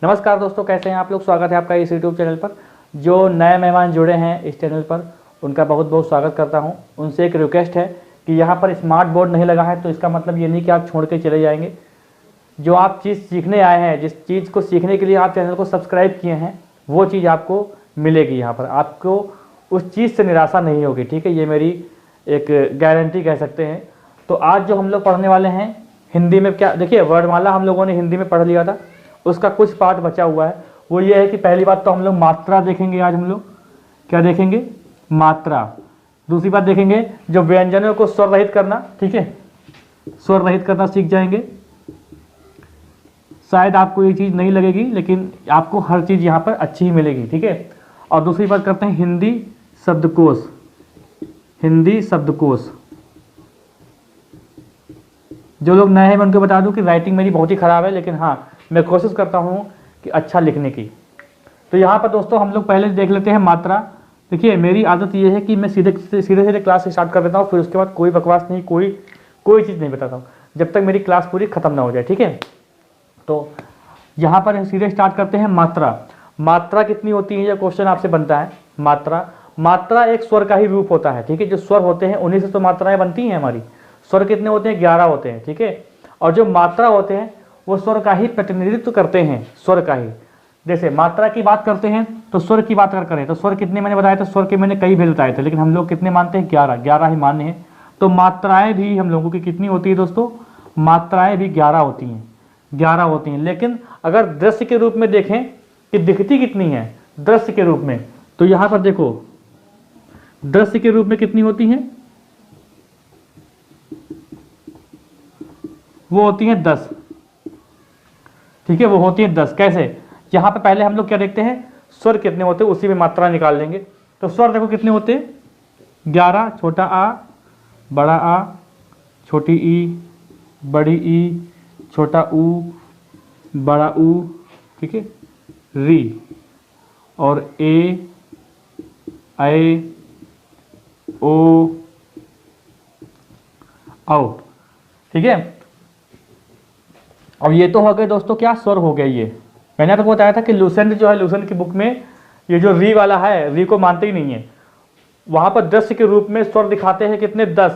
नमस्कार दोस्तों, कैसे हैं आप लोग। स्वागत है आपका इस यूट्यूब चैनल पर। जो नए मेहमान जुड़े हैं इस चैनल पर उनका बहुत बहुत स्वागत करता हूं। उनसे एक रिक्वेस्ट है कि यहां पर स्मार्ट बोर्ड नहीं लगा है तो इसका मतलब ये नहीं कि आप छोड़ के चले जाएंगे। जो आप चीज़ सीखने आए हैं, जिस चीज़ को सीखने के लिए आप चैनल को सब्सक्राइब किए हैं, वो चीज़ आपको मिलेगी। यहाँ पर आपको उस चीज़ से निराशा नहीं होगी, ठीक है। ये मेरी एक गारंटी कह सकते हैं। तो आज जो हम लोग पढ़ने वाले हैं हिंदी में, क्या देखिए, वर्णमाला हम लोगों ने हिंदी में पढ़ लिया था, उसका कुछ पार्ट बचा हुआ है। वो ये है कि पहली बात तो हम लोग मात्रा देखेंगे। आज हम लोग क्या देखेंगे? मात्रा। दूसरी बात देखेंगे जो व्यंजनों को स्वर रहित करना, ठीक है, स्वर रहित करना सीख जाएंगे। शायद आपको ये चीज़ नहीं लगेगी, लेकिन आपको हर चीज़ यहाँ पर अच्छी ही मिलेगी, ठीक है। और दूसरी बात करते हैं हिंदी शब्दकोश। हिंदी शब्दकोश, जो लोग नए हैं मैं उनको बता दूं कि राइटिंग मेरी बहुत ही ख़राब है, लेकिन हाँ मैं कोशिश करता हूँ कि अच्छा लिखने की। तो यहाँ पर दोस्तों हम लोग पहले देख लेते हैं मात्रा। देखिए, मेरी आदत ये है कि मैं सीधे सीधे क्लास स्टार्ट कर देता हूँ, फिर उसके बाद कोई बकवास नहीं, कोई चीज़ नहीं बताता हूँ जब तक मेरी क्लास पूरी ख़त्म ना हो जाए, ठीक है। तो यहाँ पर सीधे स्टार्ट करते हैं मात्रा। मात्रा कितनी होती है, यह क्वेश्चन आपसे बनता है। मात्रा एक स्वर का ही रूप होता है, ठीक है। जो स्वर होते हैं उन्हीं से तो मात्राएं बनती हैं हमारी। स्वर कितने होते हैं? 11 होते हैं, ठीक है। और जो मात्रा होते हैं वो स्वर का ही प्रतिनिधित्व करते हैं, स्वर का ही। जैसे मात्रा की बात करते हैं तो स्वर की बात अगर करें तो स्वर कितने मैंने बताया था, स्वर के मैंने कई भेद बताए थे, लेकिन हम लोग कितने मानते हैं? 11 ही मान्य है। तो मात्राएं भी हम लोगों की कितनी होती है दोस्तों? मात्राएं भी 11 होती हैं, 11 होती हैं। लेकिन अगर दृश्य के रूप में देखें कि दिखती कितनी है दृश्य के रूप में, तो यहाँ पर देखो दृश्य के रूप में कितनी होती हैं? वो होती हैं 10, ठीक है। वो होती है 10। कैसे? यहाँ पे पहले हम लोग क्या देखते हैं? स्वर कितने होते हैं, उसी में मात्रा निकाल लेंगे। तो स्वर देखो कितने होते हैं? 11। छोटा आ, बड़ा आ, छोटी ई, बड़ी ई, छोटा ऊ, बड़ा ऊ, ठीक है। री और ए, ओ, औ, ठीक है। अब ये तो हो गए दोस्तों, क्या स्वर हो गया। ये मैंने आपको बताया था कि लूसेंट जो है, लूसेंट की बुक में ये जो री वाला है, री को मानते ही नहीं है। वहाँ पर दृश्य के रूप में स्वर दिखाते हैं कितने? 10।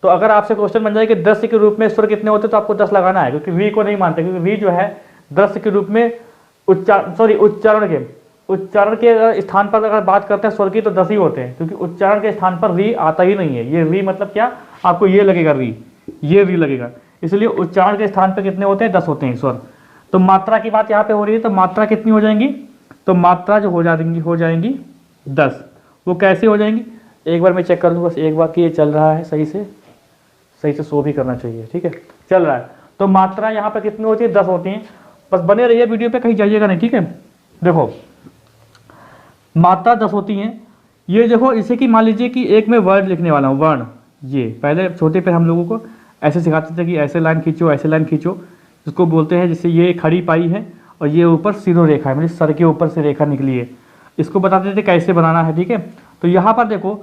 तो अगर आपसे क्वेश्चन बन जाए कि दृश्य के रूप में स्वर कितने होते, तो आपको 10 लगाना है, क्योंकि री को नहीं मानते। क्योंकि री जो है दृश्य के रूप में उच्चारण के स्थान पर अगर बात करते हैं स्वर की तो 10 ही होते हैं, क्योंकि उच्चारण के स्थान पर री आता ही नहीं है। ये री मतलब क्या, आपको ये लगेगा री, ये री लगेगा। इसलिए उच्चारण के स्थान पर कितने होते हैं? 10 होते हैं स्वर। तो मात्रा की बात यहाँ पे हो रही है, तो मात्रा कितनी हो जाएंगी? तो मात्रा जो हो जाएंगी 10। वो कैसे हो जाएंगी? एक बार मैं चेक कर लूँ बस एक बार कि ये चल रहा है सही से शो भी करना चाहिए, ठीक है। चल रहा है। तो मात्रा यहाँ पर कितनी होती है? 10 होती हैं। बस बने रहिए वीडियो पे, कहीं जाइएगा नहीं, ठीक है। देखो मात्रा 10 होती हैं। ये देखो, इसे कि मान लीजिए कि एक मैं वर्ड लिखने वाला हूँ, वर्ण। ये पहले छोटे पे हम लोगों को ऐसे सिखाते थे कि ऐसे लाइन खींचो, ऐसे लाइन खींचो, जिसको बोलते हैं, जैसे ये खड़ी पाई है और ये ऊपर सीधो रेखा है, मतलब सर के ऊपर से रेखा निकली है। इसको बताते थे कैसे बनाना है, ठीक है। तो यहाँ पर देखो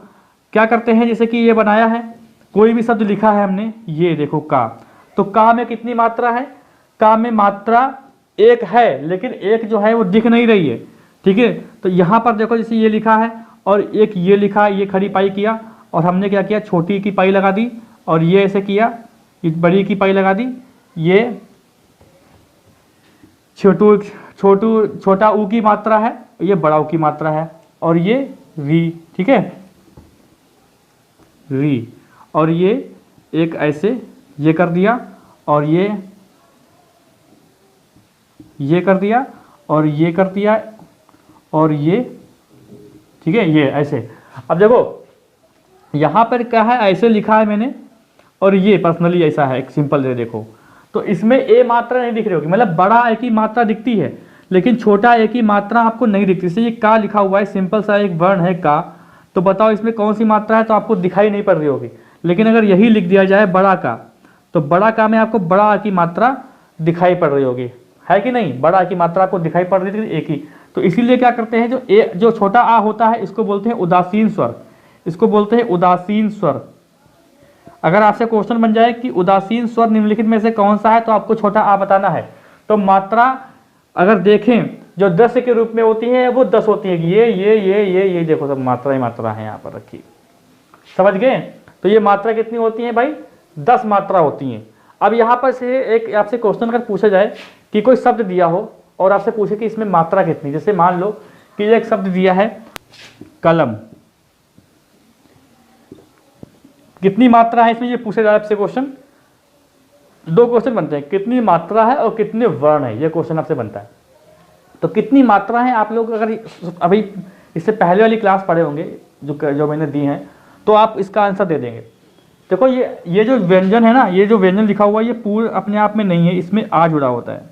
क्या करते हैं, जैसे कि ये बनाया है, कोई भी शब्द लिखा है हमने, ये देखो का। तो का में कितनी मात्रा है? का में मात्रा 1 है, लेकिन 1 जो है वो दिख नहीं रही है, ठीक है। तो यहाँ पर देखो जैसे ये लिखा है और एक ये लिखा, ये खड़ी पाई किया, और हमने क्या किया, छोटी की पाई लगा दी, और ये ऐसे किया, बड़ी की पाई लगा दी, ये छोटा ऊ की मात्रा है, ये बड़ा ऊ की मात्रा है, और ये री, ठीक है, री। और ये एक ऐसे ये कर दिया, और ये कर दिया, और ये कर दिया, और ये, ठीक है, ये ऐसे। अब देखो यहाँ पर क्या है, ऐसे लिखा है मैंने, और ये पर्सनली ऐसा है, एक सिंपल से देखो। तो इसमें ए मात्रा नहीं दिख रही होगी, मतलब बड़ा ए की मात्रा दिखती है, लेकिन छोटा ए की मात्रा आपको नहीं दिखती। जैसे ये का लिखा हुआ है, सिंपल सा एक वर्ण है का, तो बताओ इसमें कौन सी मात्रा है? तो आपको दिखाई नहीं पड़ रही होगी। लेकिन अगर यही लिख दिया जाए बड़ा का, तो बड़ा का में आपको बड़ा आ की मात्रा दिखाई पड़ रही होगी, है कि नहीं? बड़ा आ की मात्रा आपको दिखाई पड़ रही थी एक ही। तो इसीलिए क्या करते हैं, जो छोटा आ होता है इसको बोलते हैं उदासीन स्वर, इसको बोलते हैं उदासीन स्वर। अगर आपसे क्वेश्चन बन जाए कि उदासीन स्वर निम्नलिखित में से कौन सा है, तो आपको छोटा आ बताना है। तो मात्रा अगर देखें जो 10 के रूप में होती हैं वो 10 होती है। ये देखो सब मात्रा ही मात्रा है यहाँ पर रखी, समझ गए। तो ये मात्रा कितनी होती है भाई, 10 मात्रा होती हैं। अब यहाँ पर से एक आपसे क्वेश्चन अगर पूछा जाए कि कोई शब्द दिया हो और आपसे पूछे कि इसमें मात्रा कितनी, जैसे मान लो कि एक शब्द दिया है कलम, कितनी मात्रा है इसमें, ये पूछा जाए आपसे क्वेश्चन। 2 क्वेश्चन बनते हैं, कितनी मात्रा है और कितने वर्ण है, ये क्वेश्चन आपसे बनता है। तो कितनी मात्रा है, आप लोग अगर अभी इससे पहले वाली क्लास पढ़े होंगे जो मैंने दी है, तो आप इसका आंसर दे देंगे। देखो ये जो व्यंजन है ना, ये जो व्यंजन लिखा हुआ है ये पूर्ण अपने आप में नहीं है, इसमें आ जुड़ा होता है,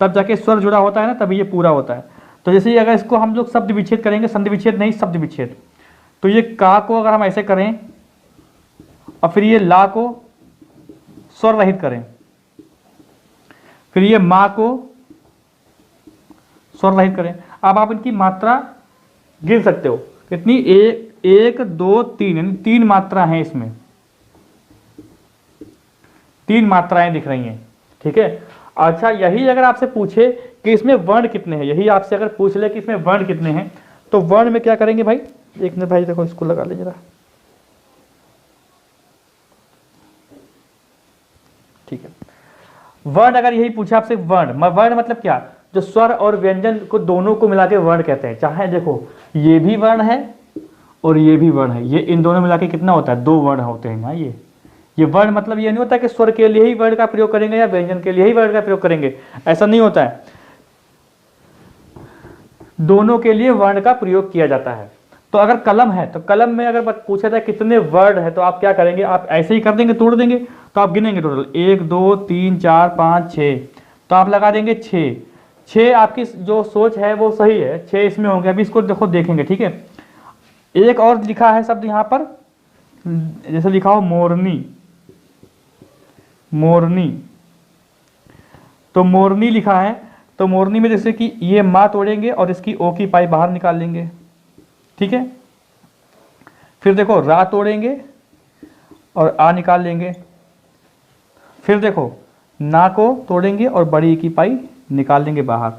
तब जाके स्वर जुड़ा होता है ना, तभी ये पूरा होता है। तो जैसे अगर इसको हम लोग शब्द विच्छेद करेंगे, संधि विच्छेद नहीं शब्द विच्छेद, तो ये का को अगर हम ऐसे करें और फिर ये ला को स्वर रहित करें, फिर ये माँ को स्वर रहित करें, अब आप इनकी मात्रा गिन सकते हो कितनी, 1 2 3, यानी 3 मात्रा है इसमें, 3 मात्राएं दिख रही हैं, ठीक है। अच्छा, यही अगर आपसे पूछे कि इसमें वर्ण कितने हैं, यही आपसे अगर पूछ ले कि इसमें वर्ण कितने हैं, तो वर्ण में क्या करेंगे भाई, एक मिनट भाई देखो इसको लगा ले जरा, ठीक है। वर्ण अगर यही पूछा आपसे, वर्ण मतलब क्या, जो स्वर और व्यंजन को दोनों को मिला के वर्ण कहते हैं। चाहे देखो ये भी वर्ण है और ये भी वर्ण है, ये इन दोनों मिला के कितना होता है, 2 वर्ण होते हैं ना। ये वर्ण मतलब ये नहीं होता कि स्वर के लिए ही वर्ण का प्रयोग करेंगे या व्यंजन के लिए ही वर्ण का प्रयोग करेंगे, ऐसा नहीं होता है, दोनों के लिए वर्ण का प्रयोग किया जाता है। तो अगर कलम है तो कलम में अगर पूछा जाए कितने वर्ण है, तो आप क्या करेंगे, आप ऐसे ही कर देंगे, तोड़ देंगे, तो आप गिनेंगे टोटल 1 2 3 4 5 6, तो आप लगा देंगे 6। आपकी जो सोच है वो सही है, 6 इसमें होंगे। अभी इसको देखो देखेंगे, ठीक है। एक और लिखा है शब्द यहाँ पर, जैसे लिखा हो मोरनी, तो मोरनी लिखा है, तो मोरनी में जैसे कि ये माँ तोड़ेंगे और इसकी ओ की पाई बाहर निकाल लेंगे, ठीक है। फिर देखो रा तोड़ेंगे और आ निकाल लेंगे, फिर देखो ना को तोड़ेंगे और बड़ी की पाई निकाल देंगे बाहर।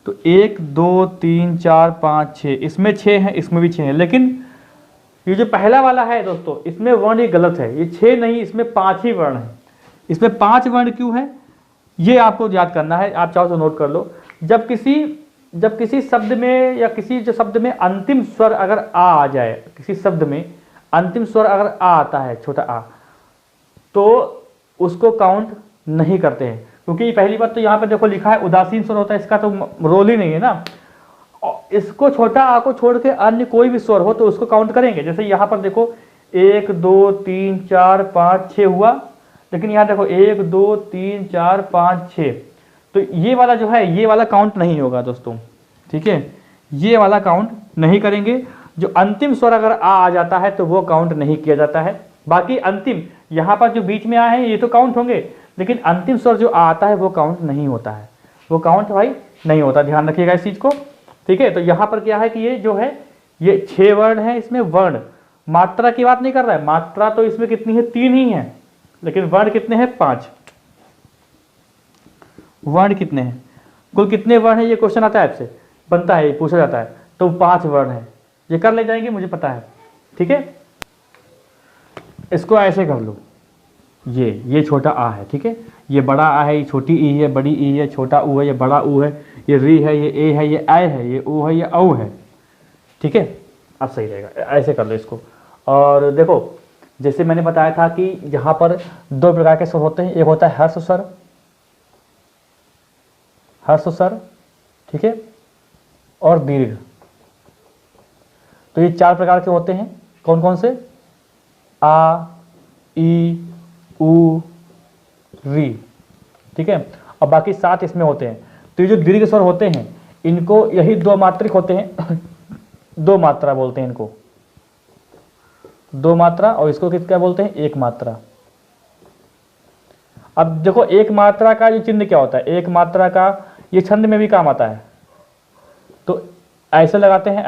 तो 1 2 3 4 5 6, इसमें 6 है, इसमें भी 6 है, लेकिन ये जो पहला वाला है दोस्तों, इसमें वर्ण ये गलत है, ये 6 नहीं, इसमें 5 ही वर्ण है। इसमें 5 वर्ण क्यों है, ये आपको याद करना है, आप चाहो तो नोट कर लो। जब किसी शब्द में या किसी जो शब्द में अंतिम स्वर अगर आ जाए, किसी शब्द में अंतिम स्वर अगर आ आता है, छोटा आ, तो उसको काउंट नहीं करते हैं, क्योंकि पहली बात तो यहाँ पर देखो लिखा है उदासीन स्वर होता है, इसका तो रोल ही नहीं है ना। इसको छोटा आ को छोड़ के अन्य कोई भी स्वर हो तो उसको काउंट करेंगे। जैसे यहाँ पर देखो 1 2 3 4 5 6 हुआ, लेकिन यहाँ देखो 1 2 3 4 5 6, तो ये वाला जो है, ये वाला काउंट नहीं होगा दोस्तों, ठीक है, ये वाला काउंट नहीं करेंगे। जो अंतिम स्वर अगर आ जाता है तो वो काउंट नहीं किया जाता है। बाकी अंतिम यहाँ पर जो बीच में आए हैं ये तो काउंट होंगे, लेकिन अंतिम स्वर जो आता है वो काउंट नहीं होता है, वो काउंट भाई नहीं होता, ध्यान रखिएगा इस चीज़ को, ठीक है। तो यहाँ पर क्या है कि ये जो है ये 6 वर्ण है, इसमें वर्ण, मात्रा की बात नहीं कर रहा है, मात्रा तो इसमें कितनी है, 3 ही है, लेकिन वर्ण कितने हैं, 5। वर्ण कितने हैं, कुल कितने वर्ण है, ये क्वेश्चन आता है आपसे, बनता है, ये पूछा जाता है, तो 5 वर्ण है, ये कर ले जाएंगे, मुझे पता है, ठीक है। इसको ऐसे कर लो, ये छोटा आ है, ठीक है, ये बड़ा आ है, ये छोटी ई है, बड़ी ई है, छोटा ऊ है, ये बड़ा ऊ है, ये री है, ये ए है, ये आय है, ये ओ है, ये औ है, ठीक है। अब सही रहेगा, ऐसे कर लो इसको। और देखो जैसे मैंने बताया था कि यहाँ पर 2 प्रकार के स्वर होते हैं, एक होता है हर्ष स्वर, ठीक है, और दीर्घ। तो ये 4 प्रकार के होते हैं, कौन कौन से, आ ई उ री, ठीक है, और बाकी 7 इसमें होते हैं। तो ये जो दीर्घ स्वर होते हैं इनको यही 2 मात्रिक होते हैं 2 मात्रा बोलते हैं इनको, 2 मात्रा, और इसको क्या बोलते हैं, 1 मात्रा। अब देखो 1 मात्रा का ये चिन्ह क्या होता है, 1 मात्रा का ये छंद में भी काम आता है, तो ऐसे लगाते हैं,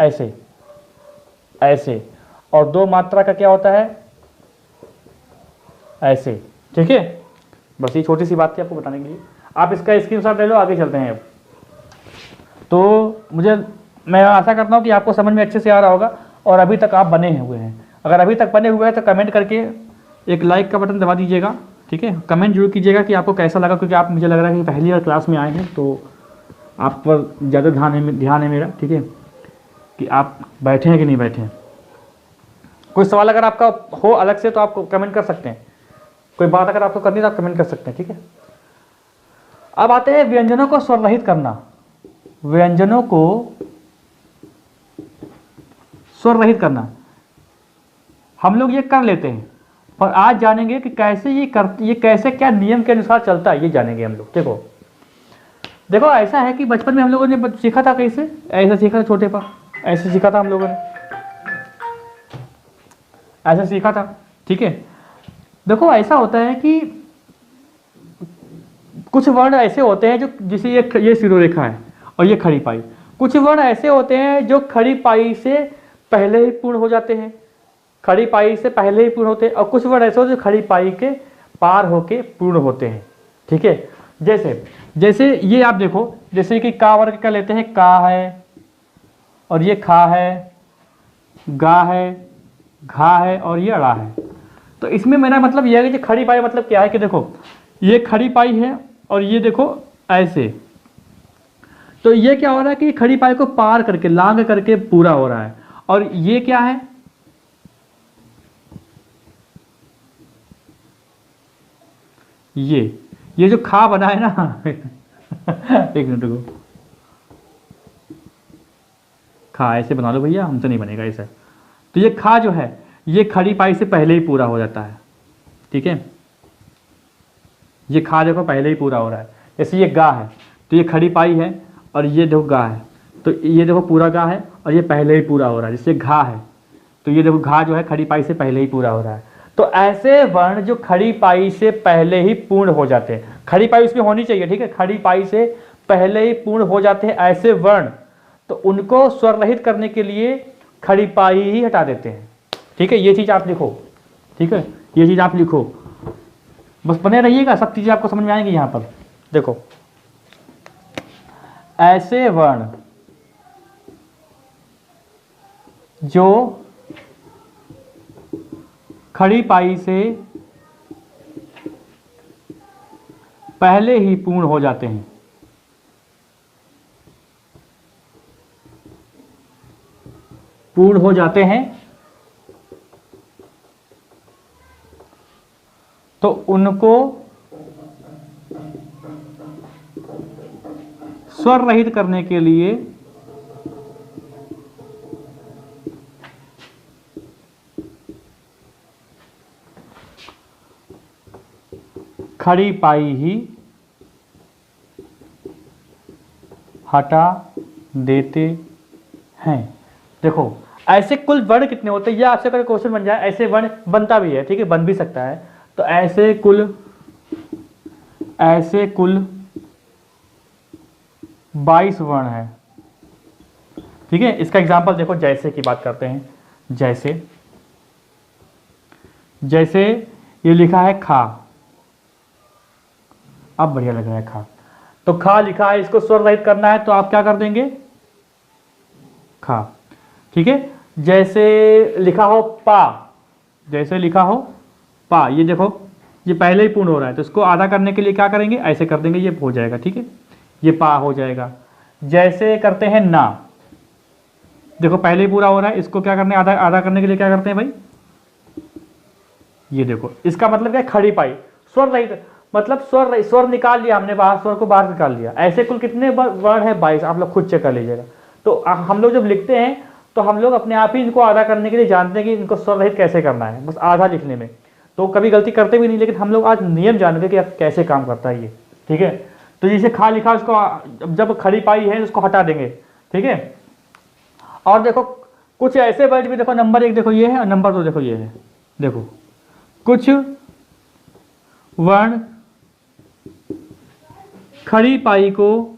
ऐसे, और 2 मात्रा का क्या होता है, ऐसे, ठीक है। बस ये छोटी सी बात थी आपको बताने के लिए, आप इसका स्क्रीनशॉट ले लो, आगे चलते हैं। तो मैं आशा करता हूँ कि आपको समझ में अच्छे से आ रहा होगा और अभी तक आप बने हुए हैं। अगर अभी तक बने हुए हैं तो कमेंट करके एक लाइक का बटन दबा दीजिएगा, ठीक है। कमेंट जरूर कीजिएगा कि आपको कैसा लगा, क्योंकि आप, मुझे लग रहा है कि पहली बार क्लास में आए हैं तो आप पर ज़्यादा ध्यान है मेरा, ठीक है, कि आप बैठे हैं कि नहीं बैठे हैं। कोई सवाल अगर आपका हो अलग से तो आप कमेंट कर सकते हैं, कोई बात अगर आपको करनी है तो आप कमेंट कर सकते हैं, ठीक है। अब आते हैं व्यंजनों को स्वर रहित करना। व्यंजनों को स्वर रहित करना हम लोग ये कर लेते हैं, पर आज जानेंगे कि कैसे ये कैसे, क्या नियम के अनुसार चलता है, ये जानेंगे हम लोग। देखो ऐसा है कि बचपन में हम लोगों ने सीखा था, कैसे ऐसे सीखा था, छोटे पर ऐसे सीखा था हम लोगों ने, ऐसे सीखा था, ठीक है। देखो ऐसा होता है कि कुछ वर्ण ऐसे होते हैं जो, जिसे ये सिरोरेखा है और ये खड़ी पाई। कुछ वर्ण ऐसे होते हैं जो खड़ी पाई से पहले ही पूर्ण हो जाते हैं, खड़ी पाई से पहले ही पूर्ण होते हैं, और कुछ वर्ण ऐसे होते हैं जो खड़ी पाई के पार होके पूर्ण होते हैं, ठीक है। जैसे ये आप देखो, जैसे कि का वर्ग का लेते हैं, का है और ये खा है, गा है, घा है और ये अड़ा है। तो इसमें मेरा मतलब यह है कि खड़ी पाई मतलब क्या है कि देखो ये खड़ी पाई है और ये देखो ऐसे, तो ये क्या हो रहा है कि खड़ी पाई को पार करके, लांग करके पूरा हो रहा है। और ये क्या है, ये जो खा बना है ना एक मिनट रुको, खा ऐसे बना लो भैया, हमसे नहीं बनेगा ऐसे। तो ये खा जो है ये खड़ी पाई से पहले ही पूरा हो जाता है, ठीक है। ये खा देखो पहले ही पूरा हो रहा है। जैसे ये गा है तो ये खड़ी पाई है और ये देखो गा है, तो ये देखो पूरा गा है और ये पहले ही पूरा हो रहा है। जैसे घा है तो ये देखो घा जो है खड़ी पाई से पहले ही पूरा हो रहा है। तो ऐसे वर्ण जो खड़ी पाई से पहले ही पूर्ण हो जाते हैं, खड़ी पाई उसमें होनी चाहिए, ठीक है, खड़ी पाई से पहले ही पूर्ण हो जाते हैं ऐसे वर्ण, तो उनको स्वर रहित करने के लिए खड़ी पाई ही हटा देते हैं, ठीक है। ये चीज़ आप लिखो, ठीक है, ये चीज़ आप लिखो, बस बने रहिएगा, सब चीज़ें आपको समझ में आएंगी। यहाँ पर देखो ऐसे वर्ण जो खड़ी पाई से पहले ही पूर्ण हो जाते हैं, पूर्ण हो जाते हैं, तो उनको स्वर रहित करने के लिए खड़ी पाई ही हटा देते हैं। देखो ऐसे कुल वर्ण कितने होते हैं, यह आपसे अगर क्वेश्चन बन जाए, ऐसे वर्ण बनता भी है, ठीक है, बन भी सकता है। तो ऐसे कुल 22 वर्ण है, ठीक है। इसका एग्जांपल देखो, जैसे की बात करते हैं। जैसे ये लिखा है खा, अब बढ़िया लग रहा है खा, तो खा लिखा है, इसको स्वर रहित करना है तो आप क्या कर देंगे, खा, ठीक है। जैसे लिखा हो पा, जैसे लिखा हो पा, ये देखो ये पहले ही पूर्ण हो रहा है, तो इसको आधा करने के लिए क्या करेंगे, ऐसे कर देंगे, ये हो जाएगा, ठीक है, ये पा हो जाएगा। जैसे करते हैं ना, देखो पहले ही पूरा हो रहा है, इसको क्या करने, आधा आधा करने के लिए क्या करते हैं भाई, ये देखो, इसका मतलब क्या, खड़ी पाई, स्वर रहित, मतलब स्वर निकाल लिया हमने बाहर, स्वर को बाहर निकाल लिया। ऐसे कुल कितने वर्ण है, 22, आप लोग खुद चेक कर लीजिएगा। तो हम लोग जब लिखते हैं तो हम लोग अपने आप ही इनको आधा करने के लिए जानते हैं कि इनको स्वर रहित कैसे करना है, बस आधा लिखने में, तो कभी गलती करते भी नहीं, लेकिन हम लोग आज नियम जानेंगे कि कैसे काम करता है ये, ठीक है। तो जैसे खा लिखा, उसको जब खड़ी पाई है उसको हटा देंगे, ठीक है। और देखो कुछ ऐसे वर्ड भी, देखो नंबर 1 देखो ये है और नंबर 2 देखो ये है। देखो कुछ वर्ण खड़ी पाई को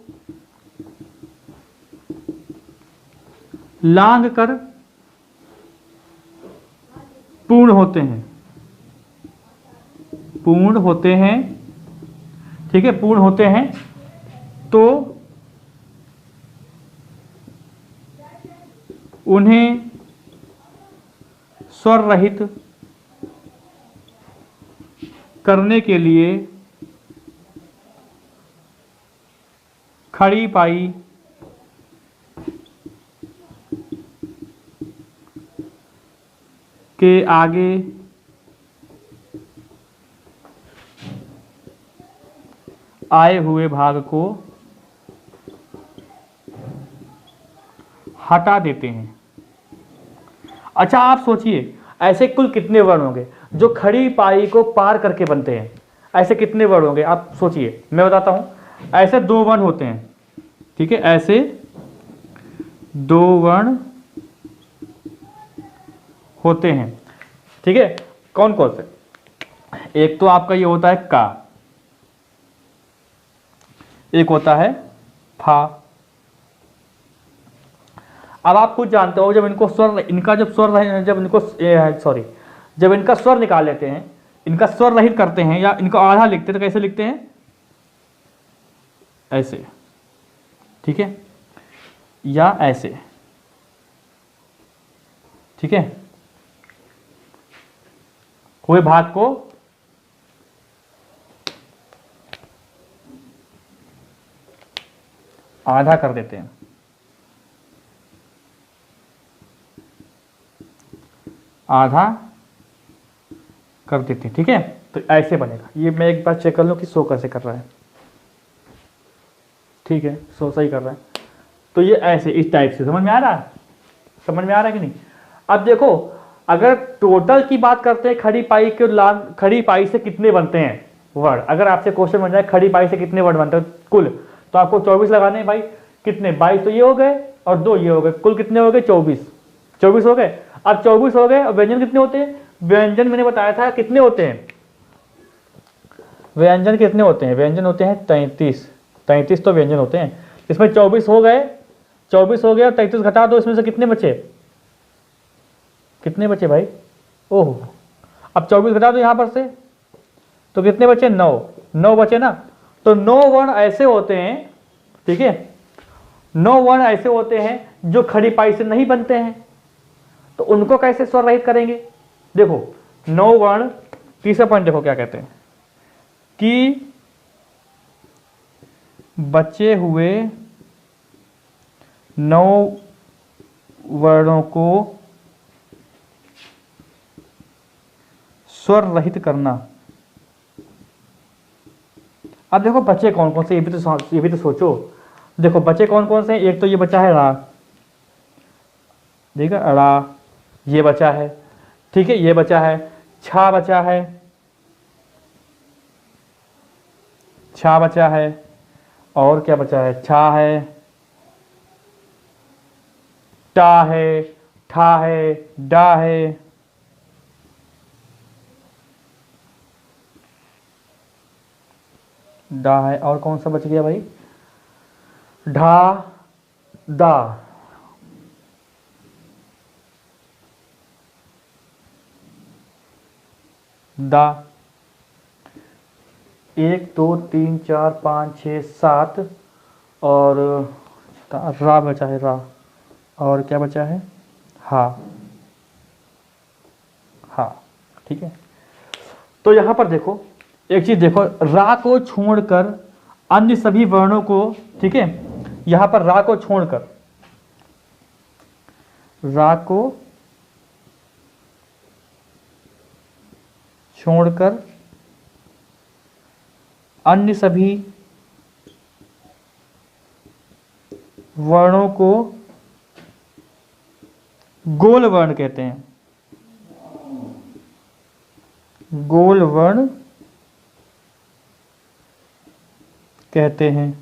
लांग कर पूर्ण होते हैं, ठीक है, पूर्ण होते हैं, तो उन्हें स्वर रहित करने के लिए खड़ी पाई के आगे आए हुए भाग को हटा देते हैं। अच्छा आप सोचिए ऐसे कुल कितने वर्ण होंगे जो खड़ी पाई को पार करके बनते हैं? ऐसे कितने वर्ण होंगे आप सोचिए, मैं बताता हूं। ऐसे दो वर्ण होते हैं, ठीक है, ऐसे दो वर्ण होते हैं, ठीक है। कौन कौन से? एक तो आपका ये होता है का, एक होता है फा। अब आप खुद जानते हो जब इनको स्वर, इनका जब स्वर, जब इनको सॉरी जब इनका स्वर निकाल लेते हैं, इनका स्वर रहित करते हैं या इनको आधा लिखते हैं तो कैसे लिखते हैं? ऐसे, ठीक है, या ऐसे, ठीक है। हुए भाग को आधा कर देते हैं, आधा कर देते हैं, ठीक है। तो ऐसे बनेगा। ये मैं एक बार चेक कर लूं कि शो कैसे कर रहा है, ठीक है, शो सही कर रहा है। तो ये ऐसे इस टाइप से समझ में आ रहा है, समझ में आ रहा है कि नहीं? अब देखो अगर टोटल की बात करते हैं खड़ी पाई के खड़ी पाई से कितने बनते हैं वर्ड, अगर आपसे क्वेश्चन बन जाए खड़ी पाई से कितने वर्ड बनते हैं कुल, तो आपको 24 लगाने हैं भाई। कितने? 22 तो ये हो गए और 2 ये हो गए, कुल कितने हो गए? 24 हो गए। अब 24 हो गए और व्यंजन कितने होते हैं? व्यंजन मैंने बताया था कितने होते हैं, व्यंजन कितने होते हैं? व्यंजन होते हैं 33 तो व्यंजन होते हैं। इसमें 24 हो गए, 24 हो गए और 33 घटा दो, इसमें से कितने बचे? कितने बचे भाई? ओह, अब 24 घटा दो यहां पर से तो कितने बचे? 9 बचे ना। तो 9 वर्ण ऐसे होते हैं, ठीक है, 9 वर्ण ऐसे होते हैं जो खड़ी पाई से नहीं बनते हैं। तो उनको कैसे स्वर रहित करेंगे? देखो 9 वर्ण, तीसरा पॉइंट देखो क्या कहते हैं कि बचे हुए 9 वर्णों को स्वर रहित करना। अब देखो बचे कौन कौन से, ये भी तो सोचो। देखो बचे कौन कौन से? एक तो ये बचा है रा, ठीक है, रा ये बचा है, ठीक है, ये बचा है, छा बचा है, छा बचा है, और क्या बचा है? छा है, टा है, ठा है, डा है, डा है, और कौन सा बच गया भाई? ढा, दा, दा। 1 2 3 4 5 6 7 और रा बचा है, रा, और क्या बचा है? हा, हा, ठीक है। तो यहां पर देखो एक चीज देखो, रा को छोड़कर अन्य सभी वर्णों को, ठीक है, यहां पर रा को छोड़कर, रा को छोड़कर अन्य सभी वर्णों को गोल वर्ण कहते हैं, गोल वर्ण कहते हैं,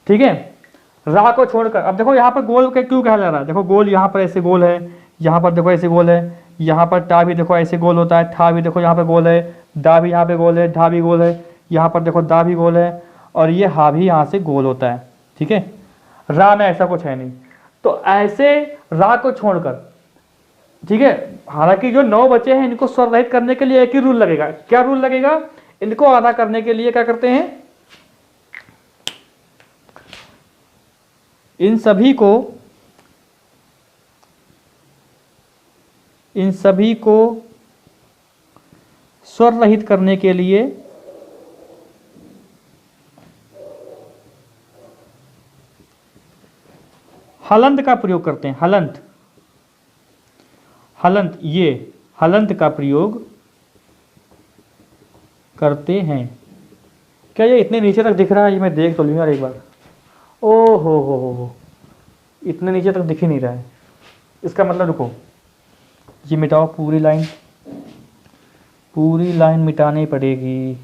ठीक है, रा को छोड़कर। अब देखो यहां पर गोल के क्यों कहा जा रहा है? देखो गोल यहां पर ऐसे गोल है, यहां पर देखो ऐसे गोल है, यहां पर टा भी देखो ऐसे गोल होता है, ठा भी देखो यहां पर गोल है, दा भी यहां पे गोल है, ढा भी गोल है, यहां पर देखो दा भी गोल है, और ये हा भी यहां से गोल होता है, ठीक है। रा में ऐसा कुछ है नहीं। तो ऐसे रा को छोड़कर, ठीक है, हालांकि जो 9 बचे हैं इनको स्वर रहित करने के लिए एक ही रूल लगेगा। क्या रूल लगेगा? इनको आधा करने के लिए क्या करते हैं? इन सभी को इन सभी को स्वर रहित करने के लिए हलंत का प्रयोग करते हैं। हलंत, हलंत, ये हलंत का प्रयोग करते हैं। क्या ये इतने नीचे तक दिख रहा है? ये मैं देख तो लूँ यार एक बार। ओ हो, इतने नीचे तक दिख ही नहीं रहा है। इसका मतलब रुको, ये मिटाओ, पूरी लाइन मिटानी पड़ेगी।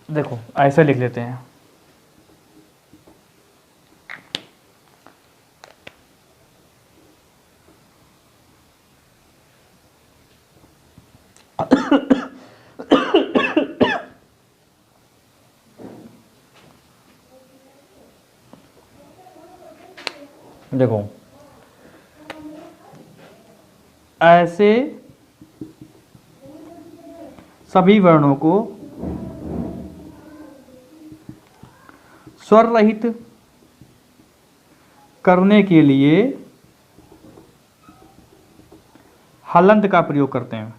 देखो ऐसे लिख लेते हैं, देखो ऐसे सभी वर्णों को स्वर रहित करने के लिए हलंत का प्रयोग करते हैं।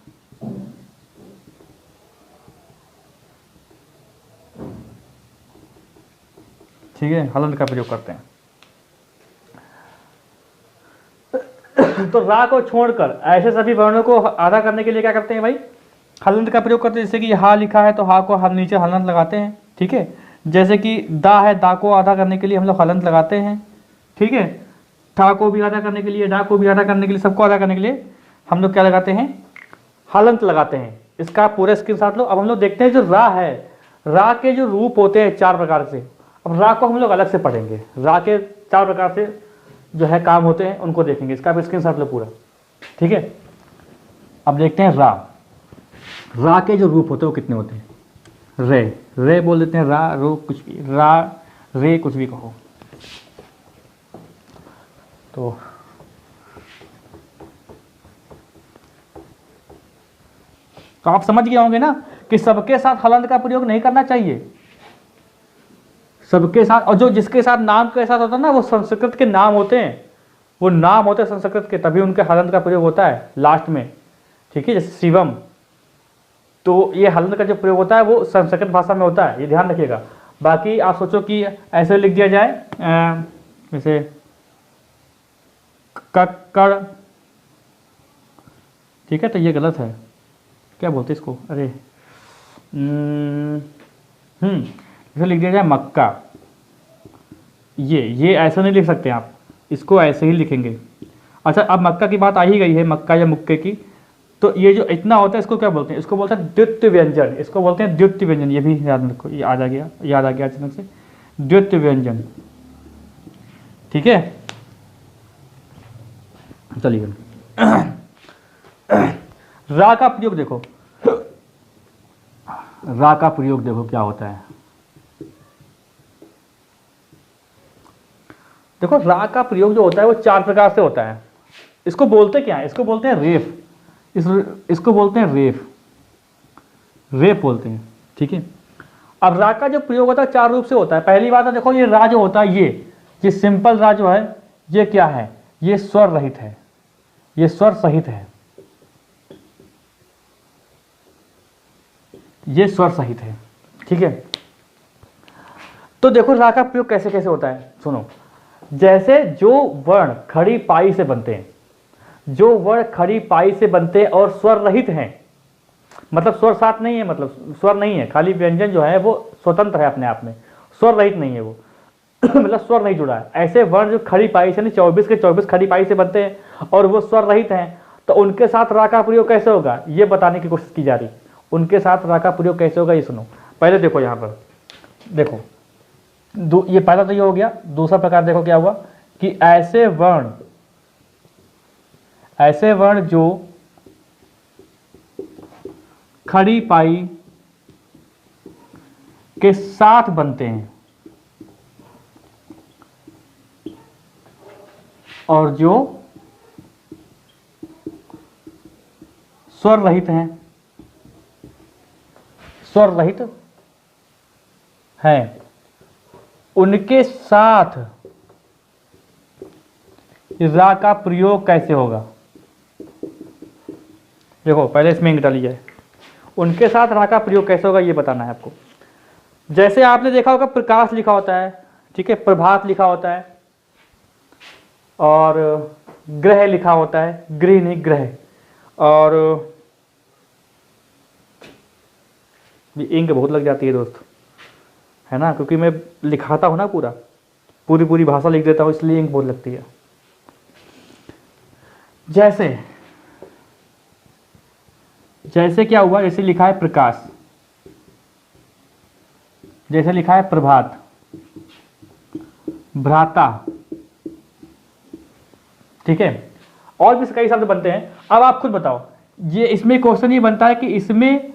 ठीक है, हलंत का प्रयोग करते हैं। तो रा को छोड़कर ऐसे सभी वर्णों को आधा करने के लिए क्या करते हैं भाई? हलंत का प्रयोग करते हैं। जैसे कि हा लिखा है तो हा को हम नीचे हलंत लगाते हैं। ठीक है, जैसे कि दा है, दा को आधा करने के लिए हम लोग हलंत लगाते हैं। ठीक है, ठा को भी आधा करने के लिए, डा को भी आधा करने के लिए, सबको आधा करने के लिए हम लोग क्या लगाते हैं? हलंत लगाते हैं। इसका पूरा स्क्रीनशॉट लो। अब हम लोग देखते हैं जो रा है, रा के जो रूप होते हैं 4 प्रकार से। अब रा को हम लोग अलग से पढ़ेंगे। रा के 4 प्रकार से जो है काम होते हैं उनको देखेंगे। इसका भी स्क्रीनशॉट लो पूरा। ठीक है, अब देखते हैं रा। रा के जो रूप होते हैं वो कितने होते हैं? रे, रे बोल देते हैं, रा, रो, कुछ भी, रा, रे, कुछ भी कहो। तो आप समझ गए होंगे ना कि सबके साथ हलंत का प्रयोग नहीं करना चाहिए। सबके साथ, और जो जिसके साथ नाम के साथ होता है ना, वो संस्कृत के नाम होते हैं, वो नाम होते हैं संस्कृत के, तभी उनके हलंत का प्रयोग होता है लास्ट में। ठीक है, जैसे शिवम, तो ये हलंत का जो प्रयोग होता है वो संस्कृत भाषा में होता है, ये ध्यान रखिएगा। बाकी आप सोचो कि ऐसे लिख दिया जाए जैसे कक्कड़, ठीक है, तो ये गलत है। क्या बोलते हैं इसको? अरे इसे लिख दिया जाए मक्का। ये ऐसा नहीं लिख सकते आप, इसको ऐसे ही लिखेंगे। अच्छा, अब मक्का की बात आ ही गई है, मक्का या मुक्के की, तो ये जो इतना होता है इसको क्या बोलते हैं? इसको बोलते हैं द्वित्व व्यंजन। इसको बोलते हैं द्वित्व व्यंजन। ये भी याद रखो, ये याद आ गया अचानक से, द्वित्व व्यंजन। ठीक है, चलिए रा का प्रयोग देखो, रा का प्रयोग देखो क्या होता है। देखो रा का प्रयोग जो होता है वो 4 प्रकार से होता है। इसको बोलते क्या है? इसको बोलते हैं रेफ। इसको बोलते हैं रेफ, रेफ बोलते हैं। ठीक है, अब रा का जो प्रयोग होता है 4 रूप से होता है। पहली बात है, देखो ये रा जो होता है, ये सिंपल रा जो है, ये क्या है? ये स्वर रहित है, ये स्वर सहित है, ये स्वर सहित है। ठीक है, तो देखो रा का प्रयोग कैसे कैसे होता है, सुनो। जैसे जो वर्ण खड़ी पाई से बनते हैं, जो वर्ण खड़ी पाई से बनते हैं और स्वर रहित हैं, मतलब स्वर साथ नहीं है, मतलब स्वर नहीं है, खाली व्यंजन जो है वो स्वतंत्र है अपने आप में, स्वर रहित नहीं है वो मतलब स्वर नहीं जुड़ा है। ऐसे वर्ण जो खड़ी पाई से, 24 के 24 खड़ी पाई से बनते हैं और वो स्वर रहित हैं, तो उनके साथ रा का प्रयोग कैसे होगा ये बताने की कोशिश की जा रही। उनके साथ रा का प्रयोग कैसे होगा ये सुनो। पहले देखो यहाँ पर, देखो ये पहला तो ये हो गया। दूसरा प्रकार देखो क्या हुआ कि ऐसे वर्ण जो खड़ी पाई के साथ बनते हैं और जो स्वर रहित हैं, स्वर रहित हैं, उनके साथ रा का प्रयोग कैसे होगा। देखो पहले इसमें इंक डाली जाए, उनके साथ रा का प्रयोग कैसे होगा ये बताना है आपको। जैसे आपने देखा होगा प्रकाश लिखा होता है, ठीक है, प्रभात लिखा होता है, और ग्रह लिखा होता है, गृह नहीं ग्रह, और ये इंक बहुत लग जाती है दोस्त, है ना, क्योंकि मैं लिखाता हूँ ना पूरी पूरी भाषा लिख देता हूँ, इसलिए इंक बहुत लगती है। जैसे क्या हुआ, जैसे लिखा है प्रकाश, जैसे लिखा है प्रभात, भ्राता, ठीक है, और भी कई शब्द बनते हैं। अब आप खुद बताओ, ये इसमें क्वेश्चन ये बनता है कि इसमें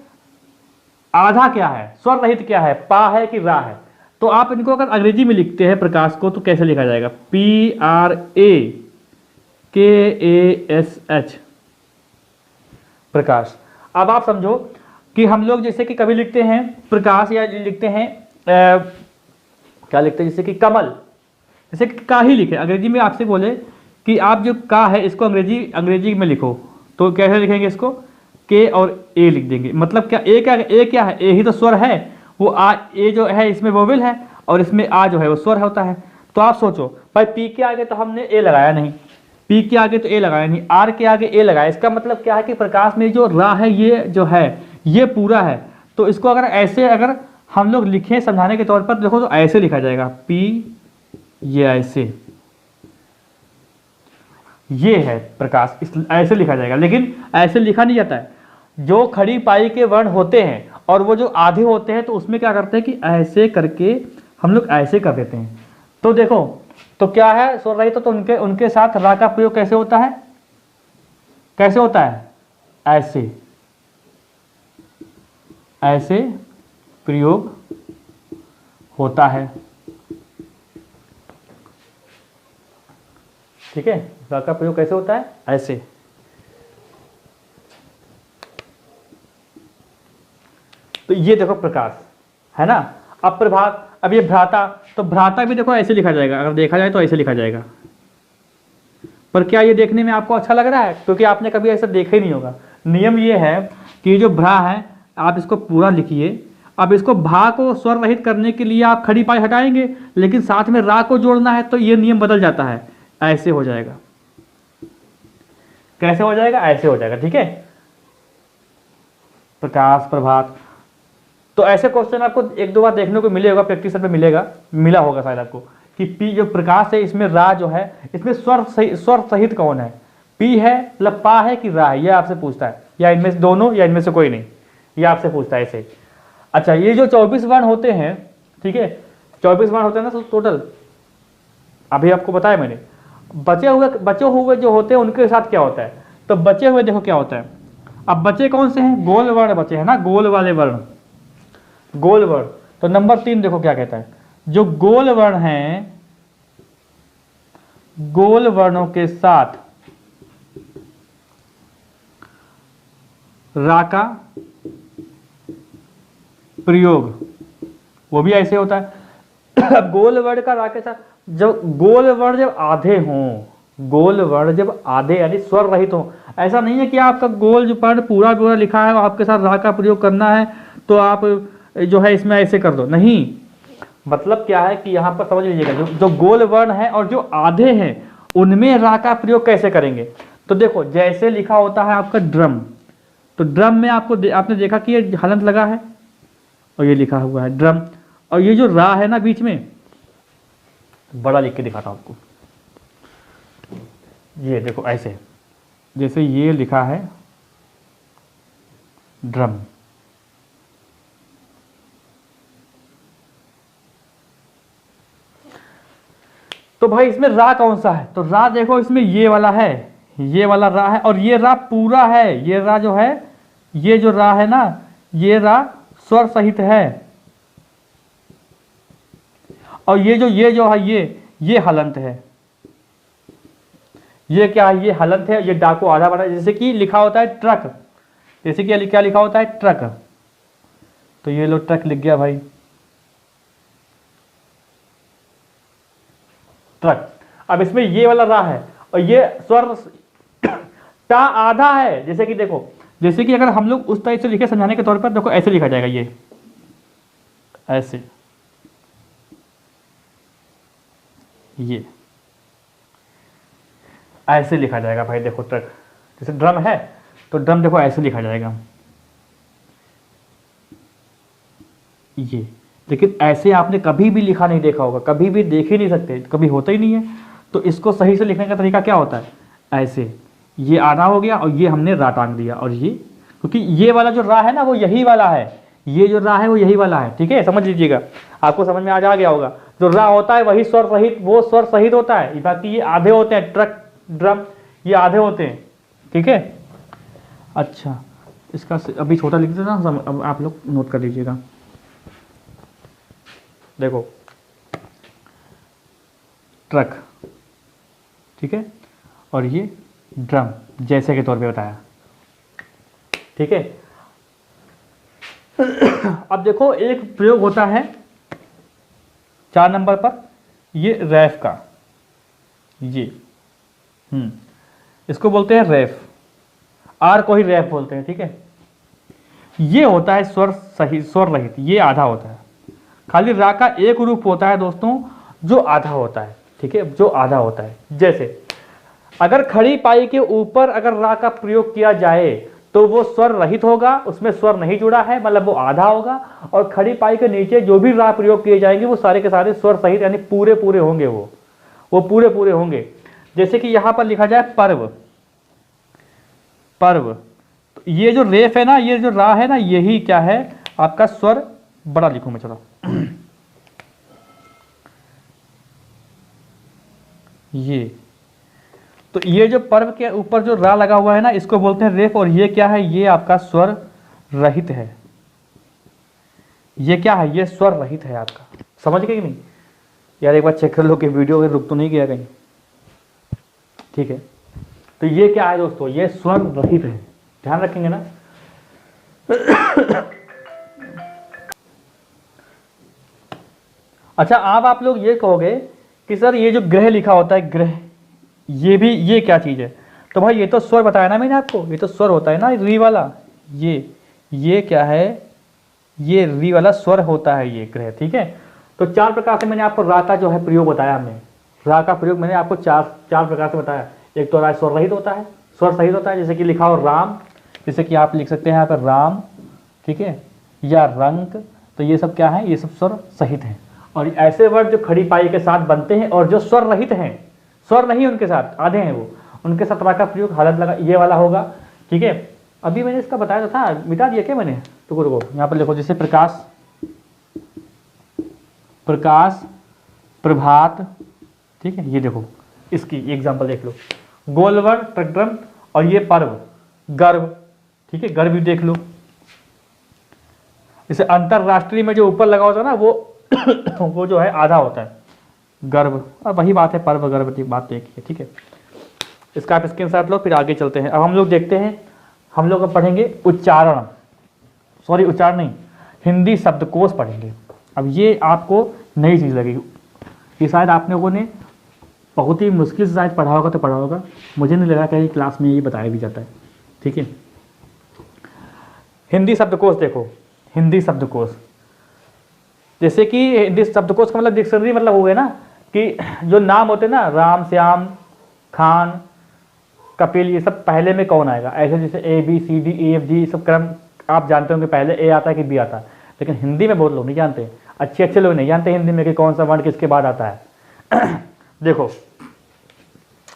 आधा क्या है, स्वर रहित क्या है, पा है कि रा है। तो आप इनको अगर अंग्रेजी में लिखते हैं प्रकाश को तो कैसे लिखा जाएगा, PRAKASH, प्रकाश। अब आप समझो कि हम लोग जैसे कि कभी लिखते हैं प्रकाश, या लिखते हैं क्या लिखते हैं, जैसे कि कमल, जैसे कि का ही लिखे, अंग्रेजी में आपसे बोले कि आप जो का है इसको अंग्रेजी में लिखो, तो कैसे लिखेंगे इसको, के और ए लिख देंगे। मतलब क्या, ए क्या है, ए ही तो स्वर है, वो आ, ए जो है इसमें वोवेल है, और इसमें आ जो है वो स्वर होता है। तो आप सोचो भाई, पी के आगे तो हमने ए लगाया नहीं, पी के आगे तो ए लगाया नहीं, आर के आगे ए लगाया, इसका मतलब क्या है कि प्रकाश में जो रा है ये जो है ये पूरा है। तो इसको अगर हम लोग लिखें समझाने के तौर पर, देखो तो ऐसे लिखा जाएगा, पी, ये ऐसे, ये है प्रकाश, ऐसे लिखा जाएगा। लेकिन ऐसे लिखा नहीं जाता है, जो खड़ी पाई के वर्ण होते हैं और वो जो आधे होते हैं तो उसमें क्या करते हैं कि ऐसे करके हम लोग ऐसे कर देते हैं। तो देखो तो क्या है स्वर रहित, तो उनके साथ रा का प्रयोग कैसे होता है, कैसे होता है, ऐसे, ऐसे प्रयोग होता है, ठीक है। रा का प्रयोग कैसे होता है, ऐसे। तो ये देखो प्रकाश है ना। अब प्रभात, अब ये भ्राता, तो भ्राता भी देखो ऐसे लिखा जाएगा, अगर देखा जाए तो ऐसे लिखा जाएगा। पर क्या ये देखने में आपको अच्छा लग रहा है, क्योंकि आपने कभी ऐसा देखा ही नहीं होगा। नियम ये है कि जो भ्रा है आप इसको पूरा लिखिए। अब इसको भा को स्वर रहित करने के लिए आप खड़ी पाई हटाएंगे, लेकिन साथ में रा को जोड़ना है तो ये नियम बदल जाता है, ऐसे हो जाएगा। कैसे हो जाएगा, ऐसे हो जाएगा, ठीक है। प्रकाश, प्रभात, तो ऐसे क्वेश्चन आपको एक दो बार देखने को मिलेगा, प्रैक्टिस में मिला होगा शायद आपको, कि पी जो प्रकाश है इसमें रा जो है, इसमें स्वर सहित कौन है, पी है मतलब पा है कि रा है, ये आपसे पूछता है, या इनमें से दोनों या इनमें से कोई नहीं, ये आपसे पूछता है ऐसे। अच्छा, ये जो 24 वर्ण होते हैं, ठीक है, 24 वर्ण होते हैं ना टोटल, अभी आपको बताया मैंने। बचे हुए जो होते हैं उनके साथ क्या होता है, तो बचे हुए देखो क्या होता है। अब बचे कौन से हैं, गोल वर्ण बचे हैं ना, गोल वाले वर्ण, गोल वर्ण। तो नंबर 3 देखो क्या कहता है, जो गोल वर्ण हैं, गोल वर्णों के साथ रा का प्रयोग, वो भी ऐसे होता है। अब गोल वर्ण का रा के साथ, जब गोल वर्ण जब आधे हों, गोल वर्ण जब आधे यानी स्वर रहित हो, ऐसा नहीं है कि आपका गोल जो वर्ण पूरा पूरा लिखा है आपके साथ रा का प्रयोग करना है तो आप जो है इसमें ऐसे कर दो, नहीं। मतलब क्या है कि यहां पर समझ लीजिएगा, जो गोल वर्ण है और जो आधे हैं उनमें रा का प्रयोग कैसे करेंगे। तो देखो जैसे लिखा होता है आपका ड्रम, तो ड्रम में आपने देखा कि ये हलंत लगा है और ये लिखा हुआ है ड्रम, और ये जो रा है ना बीच में, बड़ा लिख के दिखाता हूं आपको, ये देखो ऐसे, जैसे ये लिखा है ड्रम, तो भाई इसमें रा कौन सा है, तो रा देखो इसमें ये वाला है, ये वाला रा है, और ये रा पूरा है, ये रा जो है, ये जो रा है ना, ये रा स्वर सहित है, और ये जो है ये हलंत है, ये क्या है, ये हलंत है, ये डा को आधा बना, जैसे कि लिखा होता है ट्रक, जैसे कि क्या लिखा होता है ट्रक, तो ये लो ट्रक लिख गया भाई, ट्रक। अब इसमें ये वाला रा है और ये स्वर टा आधा है। जैसे कि देखो, जैसे कि अगर हम लोग उस टाइप से लिखे समझाने के तौर पर, देखो ऐसे लिखा जाएगा, ये ऐसे, ये ऐसे लिखा जाएगा भाई। देखो ट्रक, जैसे ड्रम है तो ड्रम देखो ऐसे लिखा जाएगा ये। लेकिन ऐसे आपने कभी भी लिखा नहीं देखा होगा, कभी भी देख ही नहीं सकते, कभी होता ही नहीं है। तो इसको सही से लिखने का तरीका क्या होता है, ऐसे, ये आधा हो गया और ये हमने रा टांग दिया, और ये, क्योंकि ये वाला जो रा है ना वो यही वाला है, ये जो रा है वो यही वाला है। ठीक है, समझ लीजिएगा, आपको समझ में आ गया होगा। जो रा होता है वही स्वर सहित, वो स्वर सहित होता है, बाकी ये आधे होते हैं, ट्रक ड्रम ये आधे होते हैं। ठीक है, अच्छा इसका अभी छोटा लिख देता हूं, अब आप लोग नोट कर लीजिएगा। देखो ट्रक, ठीक है, और ये ड्रम, जैसे के तौर पे बताया। ठीक है, अब देखो एक प्रयोग होता है 4 नंबर पर, ये रैफ का, ये इसको बोलते हैं रैफ, आर को ही रैफ बोलते हैं। ठीक है, ये होता है स्वर सही, स्वर रहित, ये आधा होता है। खाली रा का एक रूप होता है दोस्तों जो आधा होता है। ठीक है, जो आधा होता है, जैसे अगर खड़ी पाई के ऊपर अगर रा का प्रयोग किया जाए तो वो स्वर रहित होगा, उसमें स्वर नहीं जुड़ा है, मतलब वो आधा होगा। और खड़ी पाई के नीचे जो भी रा प्रयोग किए जाएंगे वो सारे के सारे स्वर सहित, यानी पूरे पूरे होंगे, वो पूरे पूरे होंगे। जैसे कि यहां पर लिखा जाए पर्व, पर्व, तो ये जो रेफ है ना, ये जो रा है ना, यही क्या है आपका स्वर, बड़ा लिखूं मैं, चलो ये, तो ये जो पर्व के ऊपर जो रा लगा हुआ है ना, इसको बोलते हैं रेफ। और ये क्या है, ये आपका स्वर रहित है। ये क्या है, ये स्वर रहित है आपका। समझ गए कि नहीं यार, एक बार चेक कर लो कि वीडियो रुक तो नहीं गया कहीं। ठीक है, तो ये क्या है दोस्तों, ये स्वर रहित है, ध्यान रखेंगे ना। अच्छा, अब आप लोग ये कहोगे कि सर ये जो ग्रह लिखा होता है, ग्रह, ये भी, ये क्या चीज है। तो भाई ये तो स्वर बताया ना मैंने आपको, ये तो स्वर होता है ना, री वाला, ये क्या है, ये री वाला स्वर होता है ये ग्रह। ठीक है, तो 4 प्रकार से मैंने आपको रा का जो है प्रयोग बताया, हमने रा का प्रयोग मैंने आपको चार प्रकार से बताया। एक तो रा स्वर रहित होता है, स्वर सहित होता है, जैसे कि लिखा हो राम, जैसे कि आप लिख सकते हैं यहाँ पर राम, ठीक है, या रंग, तो ये सब क्या है, ये सब स्वर सहित हैं। और ऐसे वर्ड जो खड़ी पाई के साथ बनते हैं और जो स्वर रहित हैं, स्वर नहीं उनके साथ, आधे हैं वो, उनके साथ रा का प्रयोग हालत लगा ये वाला होगा। ठीक है, अभी मैंने इसका बताया था, मिटा दिया क्या मैंने, तो रुको यहाँ पर लिखो, जैसे प्रकाश, प्रकाश, प्रभात। ठीक है, ये देखो इसकी एग्जांपल देख लो, गोलवर, ट्रकड्रम, और ये पर्व, गर्व। ठीक है, गर्व भी देख लो। जैसे अंतरराष्ट्रीय में जो ऊपर लगा होता है ना वो वो जो है आधा होता है, गर्व। अब वही बात है, पर्व गर्व की बात एक है। ठीक है, इसका आप स्क्रीनशॉट लो, फिर आगे चलते हैं। अब हम लोग देखते हैं, हम लोग अब पढ़ेंगे उच्चारण, सॉरी उच्चारण नहीं, हिंदी शब्दकोश पढ़ेंगे। अब ये आपको नई चीज़ लगेगी, ये शायद आप लोगों ने बहुत ही मुश्किल से शायद पढ़ा होगा, तो पढ़ा होगा, मुझे नहीं लगा कहीं क्लास में ये बताया भी जाता है। ठीक है, हिंदी शब्दकोश देखो, हिंदी शब्दकोश, जैसे कि हिंदी शब्दकोश का मतलब डिक्शनरी, मतलब हो गया ना कि जो नाम होते हैं ना, राम, श्याम, खान, कपिल, ये सब पहले में कौन आएगा, ऐसे जैसे A B C D E F G सब क्रम आप जानते होंगे, पहले ए आता है कि बी आता है। लेकिन हिंदी में बहुत लोग नहीं जानते, अच्छे अच्छे लोग नहीं जानते हिंदी में कि कौन सा वर्ण किसके बाद आता है। देखो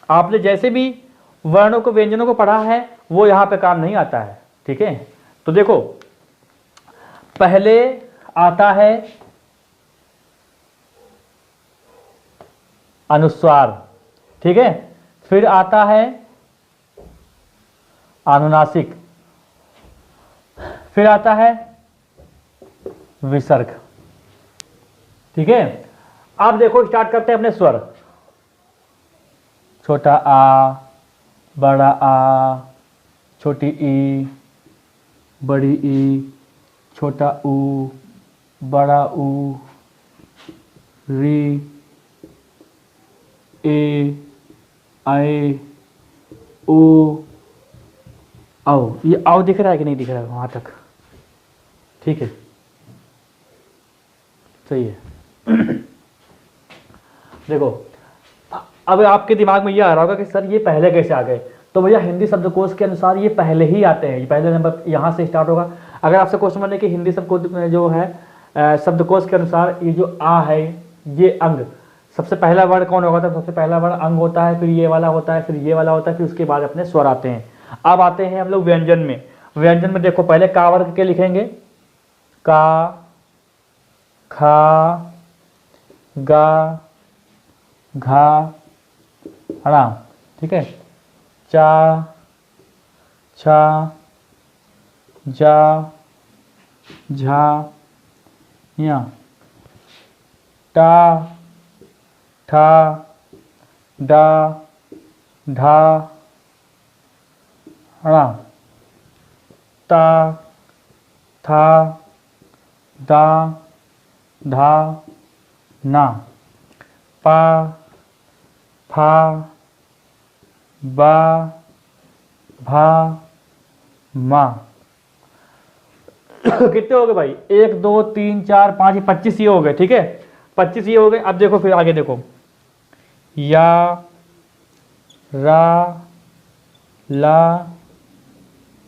आपने जैसे भी वर्णों को, व्यंजनों को पढ़ा है वो यहाँ पे काम नहीं आता है। ठीक है, तो देखो पहले आता है अनुस्वार, ठीक है, फिर आता है अनुनासिक, फिर आता है विसर्ग। ठीक है, अब देखो स्टार्ट करते हैं अपने स्वर, छोटा आ, बड़ा आ, छोटी ई, बड़ी ई, छोटा ऊ, बड़ा ऊ, री, ए, आए ओ आओ, ये आओ दिख रहा है कि नहीं दिख रहा है वहाँ तक? ठीक है, सही है। देखो अब आपके दिमाग में ये आ रहा होगा कि सर ये पहले कैसे आ गए? तो भैया हिंदी शब्दकोश के अनुसार ये पहले ही आते हैं, ये पहले नंबर यहाँ से स्टार्ट होगा। अगर आपसे क्वेश्चन बने कि हिंदी शब्दकोश में जो है शब्दकोश के अनुसार ये जो आ है, ये अंग, सबसे पहला वर्ड कौन होगा? तो सबसे पहला वर्ड अंग होता है, फिर ये वाला होता है, फिर ये वाला होता है, फिर उसके बाद अपने स्वर आते हैं। अब आते हैं हम लोग व्यंजन में। व्यंजन में देखो पहले का वर्ग के लिखेंगे, का, खा, गा, घा, ड़ा, ठीक है, चा, छा, जा, झा, या, टा, ठा, डा, ढा, ड़ा, ता, था, दा, धा, ना, पा, फा, बा, भा, मा। कितने हो गए भाई? 1 2 3 4 5 25 ये हो गए, ठीक है, 25 ये हो गए। अब देखो फिर आगे देखो, या, रा, ला,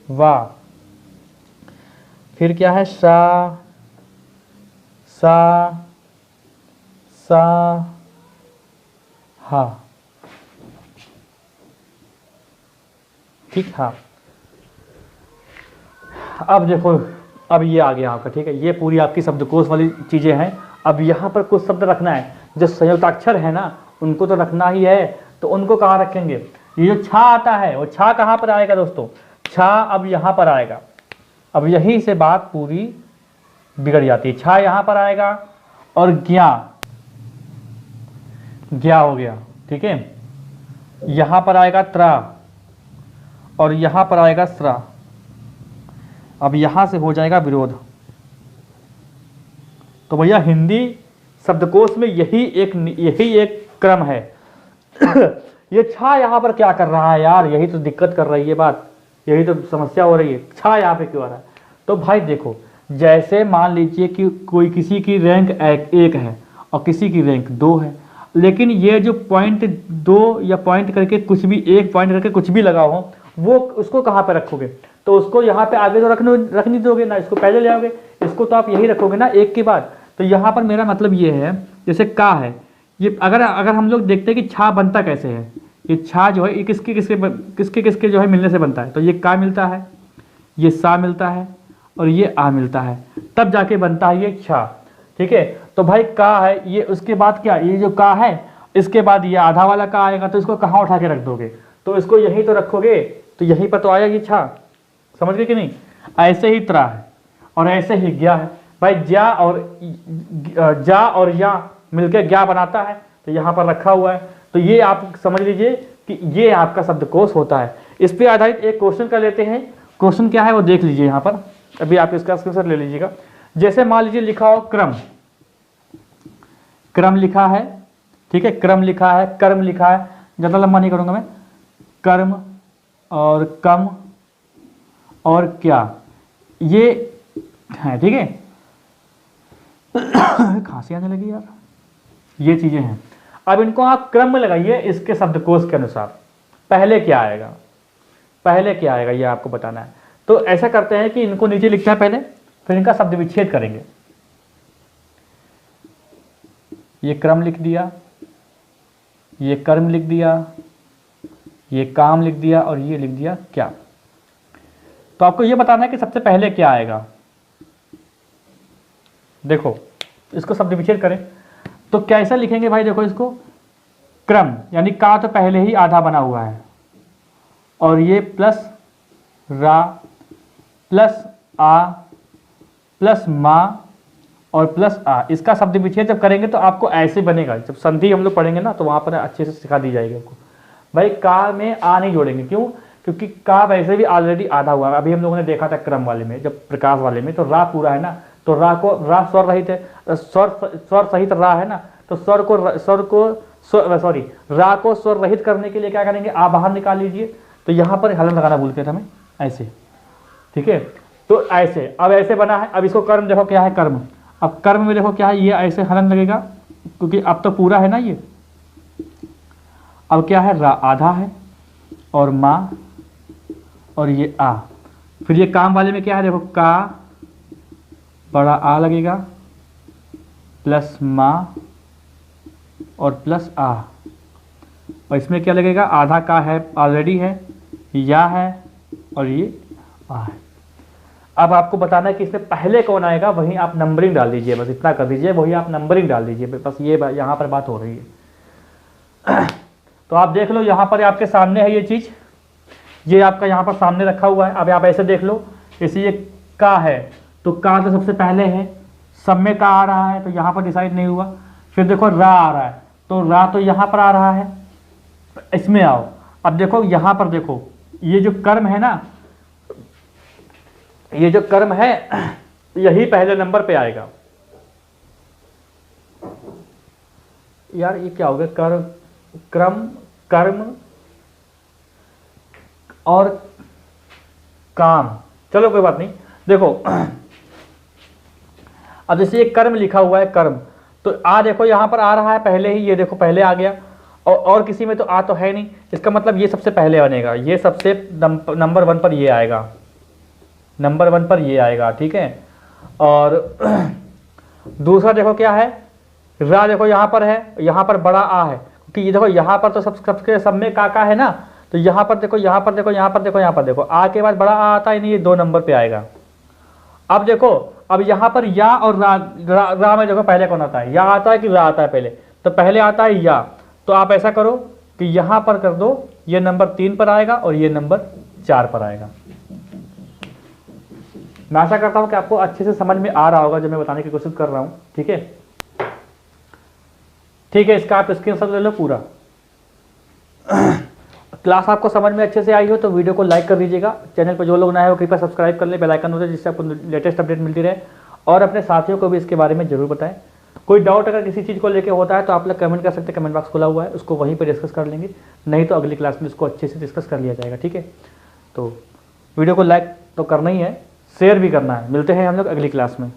वा, फिर क्या है? सा, सा, सा, हा, ठीक। हाँ, अब देखो, अब ये आ गया आपका, ठीक है, ये पूरी आपकी शब्दकोश वाली चीज़ें हैं। अब यहाँ पर कुछ शब्द रखना है, जो संयुक्ताक्षर है ना उनको तो रखना ही है, तो उनको कहाँ रखेंगे? ये जो छा आता है वो छा कहाँ पर आएगा दोस्तों? छा अब यहाँ पर आएगा। अब यहीं से बात पूरी बिगड़ जाती है। छा यहाँ पर आएगा और ज्ञा, ज्ञा हो गया, ठीक है, यहाँ पर आएगा त्रा और यहाँ पर आएगा स्रा। अब यहाँ से हो जाएगा विरोध। तो भैया हिंदी शब्दकोश में यही एक क्रम है। ये छा यहाँ पर क्या कर रहा है यार? यही तो दिक्कत कर रही है बात, यही तो समस्या हो रही है। छा यहाँ पे क्यों आ रहा है? तो भाई देखो, जैसे मान लीजिए कि कोई किसी की रैंक 1 है और किसी की रैंक 2 है, लेकिन ये जो पॉइंट 2 या पॉइंट करके कुछ भी, 1 पॉइंट करके कुछ भी लगा हो, वो उसको कहाँ पे रखोगे? तो उसको यहाँ पे आगे तो रखनी दोगे ना, इसको पहले ले आओगे, इसको तो आप यही रखोगे ना 1 के बाद। तो यहाँ पर मेरा मतलब ये है, जैसे का है, ये अगर हम लोग देखते हैं कि छा बनता कैसे है, ये छा जो है ये किसके जो है मिलने से बनता है, तो ये का मिलता है, ये सा मिलता है और ये आ मिलता है, तब जाके बनता है ये छा, ठीक है। तो भाई का है ये, उसके बाद क्या, ये जो का है इसके बाद ये आधा वाला का आएगा, तो इसको कहाँ उठा के रख दोगे? तो इसको यहीं तो रखोगे, तो यहीं पर तो आया ये छा, समझ गए कि नहीं? ऐसे ही त्रा है और ऐसे ही ज्ञा है। भाई जा और या मिलकर ज्ञा बनाता है, तो यहाँ पर रखा हुआ है। तो ये आप समझ लीजिए कि ये आपका शब्दकोश होता है। इस पे आधारित एक क्वेश्चन कर लेते हैं। क्वेश्चन क्या है वो देख लीजिए यहाँ पर, अभी आप इसका स्क्रीनशॉट ले लीजिएगा। जैसे मान लीजिए लिखा हो क्रम, क्रम लिखा है, ठीक है, क्रम लिखा है, कर्म लिखा है, ज़्यादा लंबा नहीं करूँगा मैं, कर्म और कम और क्या, ये है, ठीक है। खांसी आने लगी यार, ये चीज़ें हैं। अब इनको आप क्रम में लगाइए इसके शब्दकोश के अनुसार, पहले क्या आएगा, पहले क्या आएगा ये आपको बताना है। तो ऐसा करते हैं कि इनको नीचे लिखते हैं पहले, फिर इनका शब्द विच्छेद करेंगे। ये क्रम लिख दिया, ये कर्म लिख दिया, ये काम लिख दिया और ये लिख दिया क्या। तो आपको ये बताना है कि सबसे पहले क्या आएगा। देखो इसको शब्द विच्छेद करें तो कैसा लिखेंगे भाई? देखो इसको क्रम, यानी का तो पहले ही आधा बना हुआ है और ये प्लस रा प्लस आ प्लस मा और प्लस आ, इसका शब्द विच्छेद जब करेंगे तो आपको ऐसे बनेगा। जब संधि हम लोग पढ़ेंगे ना तो वहाँ पर अच्छे से सिखा दी जाएगी आपको। भाई का में आ नहीं जोड़ेंगे, क्यों? क्योंकि का वैसे भी ऑलरेडी आधा हुआ है। अभी हम लोगों ने देखा था क्रम वाले में, जब प्रकाश वाले में, तो रा पूरा है ना, तो रा को, रा स्वर रहित है, स्वर सहित रा है ना, तो स्वर को सॉरी रा को स्वर रहित करने के लिए क्या करेंगे, आ बाहर निकाल लीजिए। तो यहाँ पर हलन लगाना भूलते थे हमें, ऐसे, ठीक है। तो ऐसे, अब ऐसे बना है। अब इसको कर्म देखो क्या है, कर्म। अब कर्म में देखो क्या है, ये ऐसे हलन लगेगा क्योंकि अब तो पूरा है ना ये। अब क्या है, रा आधा है और माँ और ये आ। फिर ये काम वाले में क्या है, देखो का बड़ा आ लगेगा प्लस माँ और प्लस आ, और इसमें क्या लगेगा, आधा का है ऑलरेडी है, या है और ये आ है। अब आपको बताना है कि इसमें पहले कौन आएगा, वहीं आप नंबरिंग डाल दीजिए, बस इतना कर दीजिए, वही आप नंबरिंग डाल दीजिए, बस ये यहाँ पर बात हो रही है। तो आप देख लो यहाँ पर आपके सामने है ये चीज़, ये आपका यहाँ पर सामने रखा हुआ है। अब आप ऐसे देख लो, जैसे ये का है तो का तो सबसे पहले है, सब में का आ रहा है तो यहाँ पर डिसाइड नहीं हुआ। फिर देखो रा आ रहा है तो रा तो यहाँ पर आ रहा है, इसमें आओ। अब देखो यहाँ पर देखो, ये जो कर्म है ना, ये जो कर्म है यही पहले नंबर पे आएगा। यार ये क्या हो गया, कर्म क्रम कर्म और काम, चलो कोई बात नहीं। देखो अब जैसे ये कर्म लिखा हुआ है, कर्म, तो आ देखो यहाँ पर आ रहा है पहले ही, ये देखो पहले आ गया, और किसी में तो आ तो है नहीं, इसका मतलब ये सबसे पहले बनेगा, ये सबसे नंबर 1 पर ये आएगा, नंबर 1 पर ये आएगा, ठीक है। और दूसरा देखो क्या है, रा देखो यहाँ पर है, यहाँ पर बड़ा आ है, क्योंकि ये देखो यहाँ पर तो सबके सब में काका है ना, तो यहाँ पर देखो, यहाँ पर देखो, यहाँ पर देखो, यहाँ पर देखो, आ के बाद बड़ा आ आता है नहीं, ये 2 नंबर पे आएगा। अब देखो, अब यहाँ पर या और रा में देखो पहले कौन आता है, या आता है कि रा आता है पहले, तो पहले आता है या। तो आप ऐसा करो कि यहाँ पर कर दो, ये नंबर 3 पर आएगा और ये नंबर 4 पर आएगा। मैं आशा करता हूँ कि आपको अच्छे से समझ में आ रहा होगा जो मैं बताने की कोशिश कर रहा हूँ, ठीक है। ठीक है, इसका आप स्क्रीनशॉट ले लो पूरा। क्लास आपको समझ में अच्छे से आई हो तो वीडियो को लाइक कर दीजिएगा। चैनल पर जो लोग नए हो कृपया सब्सक्राइब कर ले, बेल आइकन होता है जिससे आपको लेटेस्ट अपडेट मिलती रहे, और अपने साथियों को भी इसके बारे में जरूर बताएं। कोई डाउट अगर किसी चीज़ को लेकर होता है तो आप लोग कमेंट कर सकते हैं, कमेंट बॉक्स खुला हुआ है, उसको वहीं पर डिस्कस कर लेंगे, नहीं तो अगली क्लास में उसको अच्छे से डिस्कस कर लिया जाएगा, ठीक है। तो वीडियो को लाइक तो करना ही है, शेयर भी करना है। मिलते हैं हम लोग अगली क्लास में।